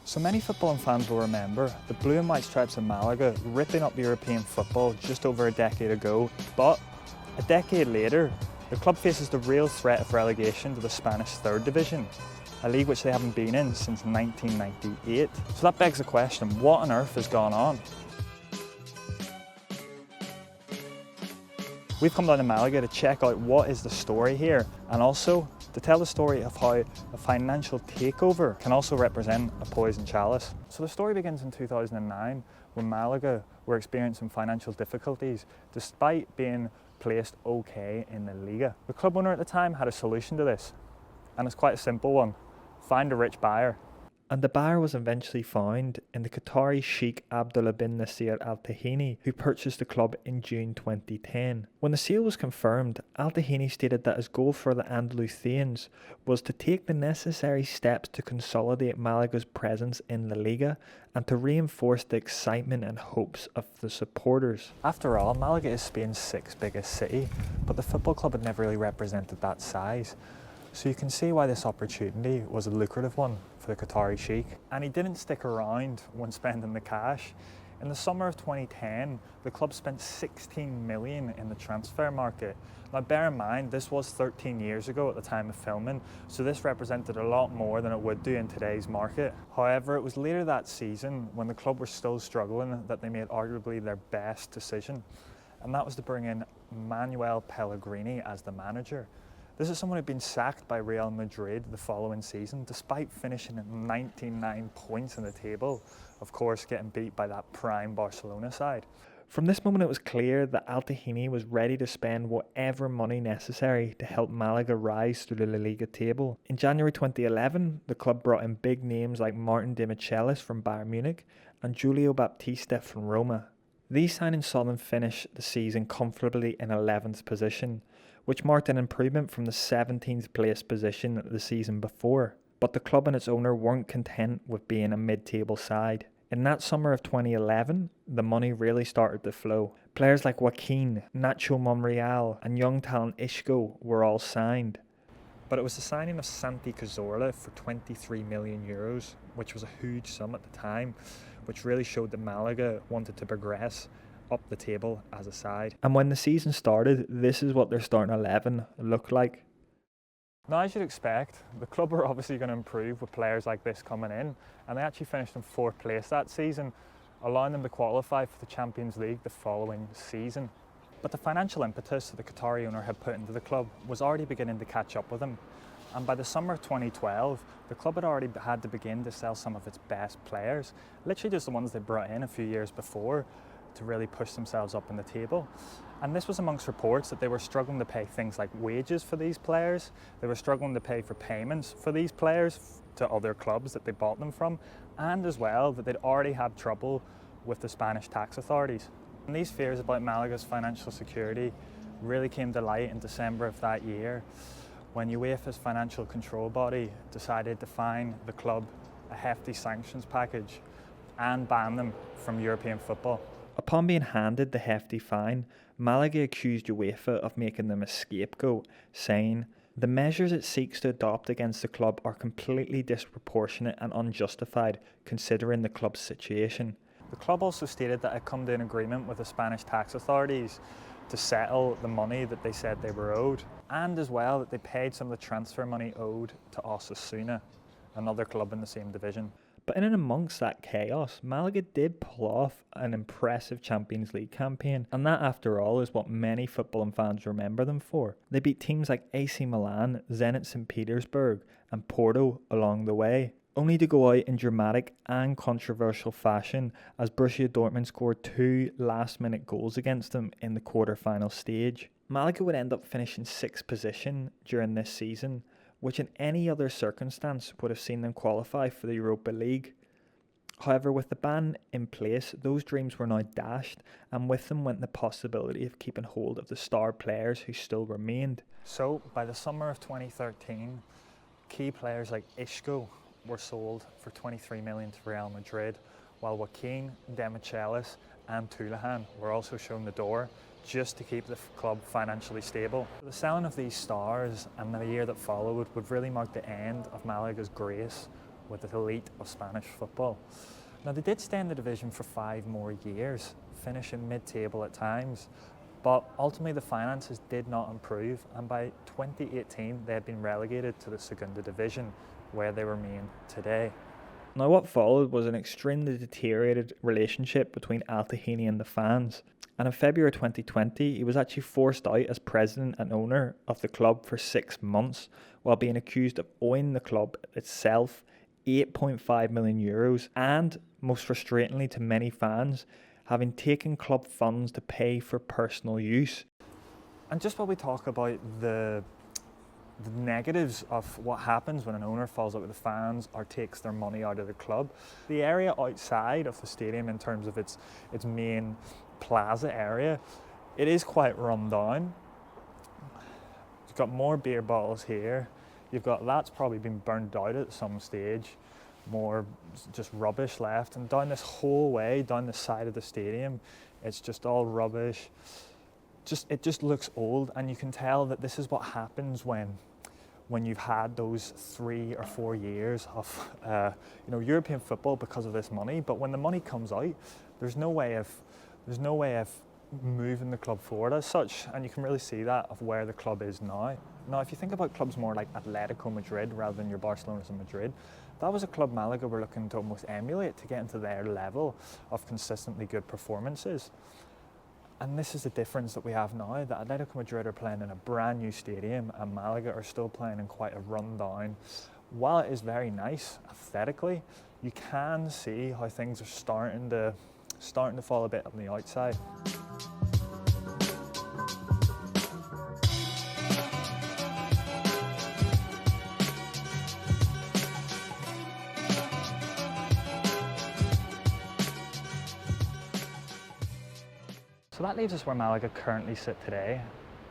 So many footballing fans will remember the blue and white stripes in Malaga ripping up European football just over a decade ago, but a decade later, the club faces the real threat of relegation to the Spanish third division, a league which they haven't been in since 1998. So that begs the question, what on earth has gone on? We've come down to Malaga to check out what is the story here, and also to tell the story of how a financial takeover can also represent a poison chalice. So the story begins in 2009 when Malaga were experiencing financial difficulties despite being placed okay in the Liga. The club owner at the time had a solution to this, and it's quite a simple one: find a rich buyer. And the buyer was eventually found in the Qatari Sheikh Abdullah bin Nasser Al-Thani, who purchased the club in June 2010. When the sale was confirmed, Al-Thani stated that his goal for the Andalusians was to take the necessary steps to consolidate Malaga's presence in La Liga and to reinforce the excitement and hopes of the supporters. After all, Malaga is Spain's sixth biggest city, but the football club had never really represented that size. So you can see why this opportunity was a lucrative one for the Qatari Sheikh. And he didn't stick around when spending the cash. In the summer of 2010, the club spent 16 million in the transfer market. Now bear in mind, this was 13 years ago at the time of filming, so this represented a lot more than it would do in today's market. However, it was later that season, when the club were still struggling, that they made arguably their best decision. And that was to bring in Manuel Pellegrini as the manager. This is someone who'd been sacked by Real Madrid the following season, despite finishing at 99 points in the table, of course getting beat by that prime Barcelona side. From this moment it was clear that Al-Thani was ready to spend whatever money necessary to help Malaga rise through the La Liga table. In January 2011, the club brought in big names like Martin de Michelis from Bayern Munich and Giulio Baptista from Roma. These signings saw them finish the season comfortably in 11th position, which marked an improvement from the 17th place position the season before. But the club and its owner weren't content with being a mid-table side. In that summer of 2011, the money really started to flow. Players like Joaquin, Nacho Monreal and young talent Isco were all signed. But it was the signing of Santi Cazorla for 23 million euros, which was a huge sum at the time, which really showed that Malaga wanted to progress up the table as a side. And when the season started, this is what their starting 11 looked like. Now, as you'd expect, the club were obviously going to improve with players like this coming in, and they actually finished in 4th place that season, allowing them to qualify for the Champions League the following season. But the financial impetus that the Qatari owner had put into the club was already beginning to catch up with him. And by the summer of 2012, the club had already had to begin to sell some of its best players, literally just the ones they brought in a few years before, to really push themselves up in the table. And this was amongst reports that they were struggling to pay things like wages for these players. They were struggling to pay for payments for these players to other clubs that they bought them from, and as well that they'd already had trouble with the Spanish tax authorities. And these fears about Malaga's financial security really came to light in December of that year, when UEFA's financial control body decided to fine the club a hefty sanctions package and ban them from European football. Upon being handed the hefty fine, Malaga accused UEFA of making them a scapegoat, saying, "The measures it seeks to adopt against the club are completely disproportionate and unjustified, considering the club's situation." The club also stated that it had come to an agreement with the Spanish tax authorities to settle the money that they said they were owed, and as well that they paid some of the transfer money owed to Osasuna, another club in the same division. But in and amongst that chaos, Malaga did pull off an impressive Champions League campaign, and that after all is what many footballing fans remember them for. They beat teams like AC Milan, Zenit St Petersburg and Porto along the way, only to go out in dramatic and controversial fashion as Borussia Dortmund scored 2 last-minute goals against them in the quarter-final stage. Malaga would end up finishing 6th position during this season, which in any other circumstance would have seen them qualify for the Europa League. However, with the ban in place, those dreams were now dashed, and with them went the possibility of keeping hold of the star players who still remained. So, by the summer of 2013, key players like Isco were sold for 23 million to Real Madrid, while Joaquin, Demichelis and Toulahan were also shown the door, just to keep the club financially stable. The selling of these stars and the year that followed would really mark the end of Malaga's grace with the elite of Spanish football. Now, they did stay in the division for 5 more years, finishing mid-table at times, but ultimately the finances did not improve, and by 2018 they had been relegated to the Segunda Division, where they remain today. Now, what followed was an extremely deteriorated relationship between Al-Thani and the fans, and in February 2020 he was actually forced out as president and owner of the club for 6 months, while being accused of owing the club itself €8.5 million, and most frustratingly to many fans, having taken club funds to pay for personal use. And just while we talk about the negatives of what happens when an owner falls out with the fans or takes their money out of the club, the area outside of the stadium in terms of its main plaza area, it is quite run down. You've got more beer bottles here. You've got that's probably been burned out at some stage. More just rubbish left, and down this whole way, down the side of the stadium, it's just all rubbish. It just looks old, and you can tell that this is what happens when you've had those 3 or 4 years of European football because of this money. But when the money comes out, there's no way of moving the club forward as such, and you can really see that of where the club is now. Now, if you think about clubs more like Atletico Madrid rather than your Barcelonas and Madrid, that was a club Malaga were looking to almost emulate to get into their level of consistently good performances. And this is the difference that we have now, that Atletico Madrid are playing in a brand new stadium and Malaga are still playing in quite a rundown. While it is very nice aesthetically, you can see how things are starting to fall a bit on the outside. So that leaves us where Malaga currently sit today,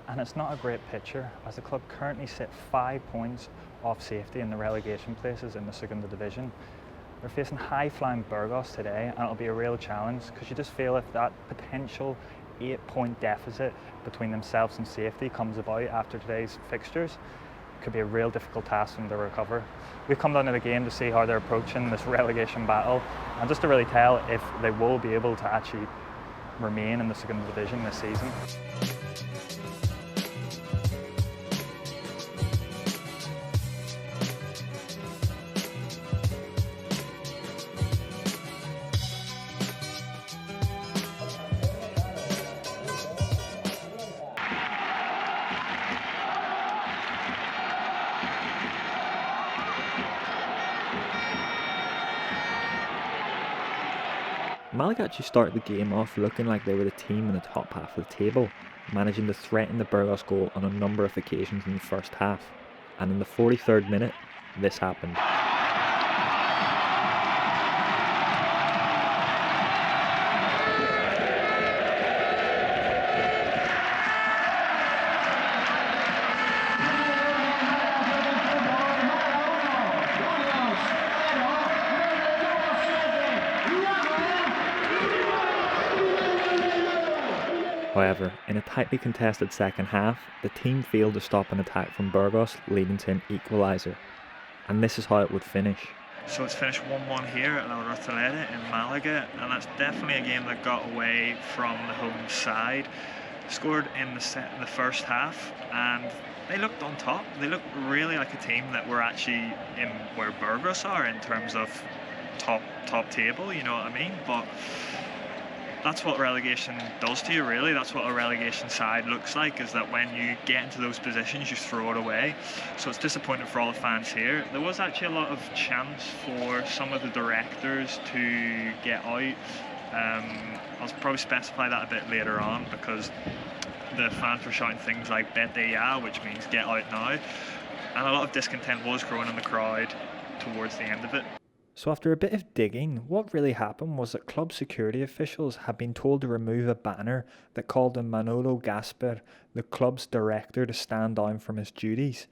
and it's not a great picture, as the club currently sit 5 points off safety in the relegation places in the Segunda Division. They're facing high-flying Burgos today, and it'll be a real challenge, because you just feel if that potential 8-point deficit between themselves and safety comes about after today's fixtures, it could be a real difficult task for them to recover. We've come down to the game to see how they're approaching this relegation battle, and just to really tell if they will be able to actually remain in the Segunda Division this season. Malaga actually started the game off looking like they were the team in the top half of the table, managing to threaten the Burgos goal on a number of occasions in the first half. And in the 43rd minute, this happened. However, in a tightly contested second half, the team failed to stop an attack from Burgos, leading to an equaliser. And this is how it would finish. So it's finished 1-1 here at Al-Thani in Malaga, and that's definitely a game that got away from the home side. Scored in the first half, and they looked on top. They looked really like a team that were actually in where Burgos are in terms of top table, you know what I mean? But that's what relegation does to you, really. That's what a relegation side looks like, is that when you get into those positions, you throw it away. So it's disappointing for all the fans here. There was actually a lot of chance for some of the directors to get out. I'll probably specify that a bit later on, because the fans were shouting things like "Vete ya," which means "get out now." And a lot of discontent was growing in the crowd towards the end of it. So after a bit of digging, what really happened was that club security officials had been told to remove a banner that called on Manolo Gasper, the club's director, to stand down from his duties.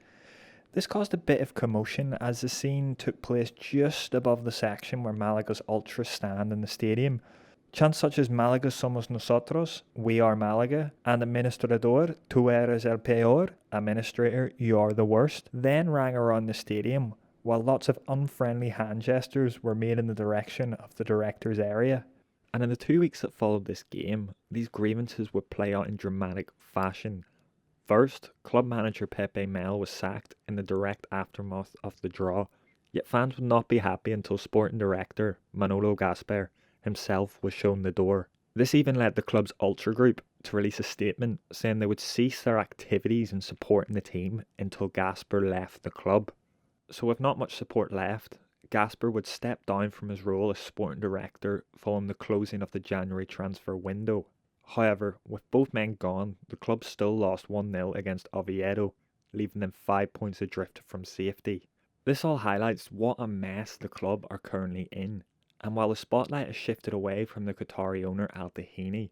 This caused a bit of commotion, as the scene took place just above the section where Malaga's ultras stand in the stadium. Chants such as "Malaga somos nosotros," "We are Malaga," and "Administrador, tú eres el peor," "Administrator, you are the worst," then rang around the stadium, while lots of unfriendly hand gestures were made in the direction of the director's area. And in the 2 weeks that followed this game, these grievances would play out in dramatic fashion. First, club manager Pepe Mel was sacked in the direct aftermath of the draw, yet fans would not be happy until sporting director Manolo Gaspar himself was shown the door. This even led the club's ultra group to release a statement saying they would cease their activities in supporting the team until Gaspar left the club. So with not much support left, Gaspar would step down from his role as sporting director following the closing of the January transfer window. However, with both men gone, the club still lost 1-0 against Oviedo, leaving them 5 points adrift from safety. This all highlights what a mess the club are currently in, and while the spotlight has shifted away from the Qatari owner Al-Thani,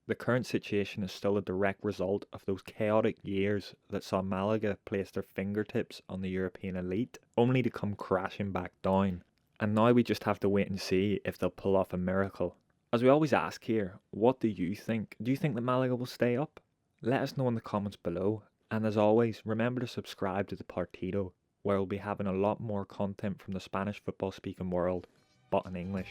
the current situation is still a direct result of those chaotic years that saw Malaga place their fingertips on the European elite, only to come crashing back down. And now we just have to wait and see if they'll pull off a miracle. As we always ask here, what do you think? Do you think that Malaga will stay up? Let us know in the comments below. And as always, remember to subscribe to the Partido, where we'll be having a lot more content from the Spanish football speaking world, but in English.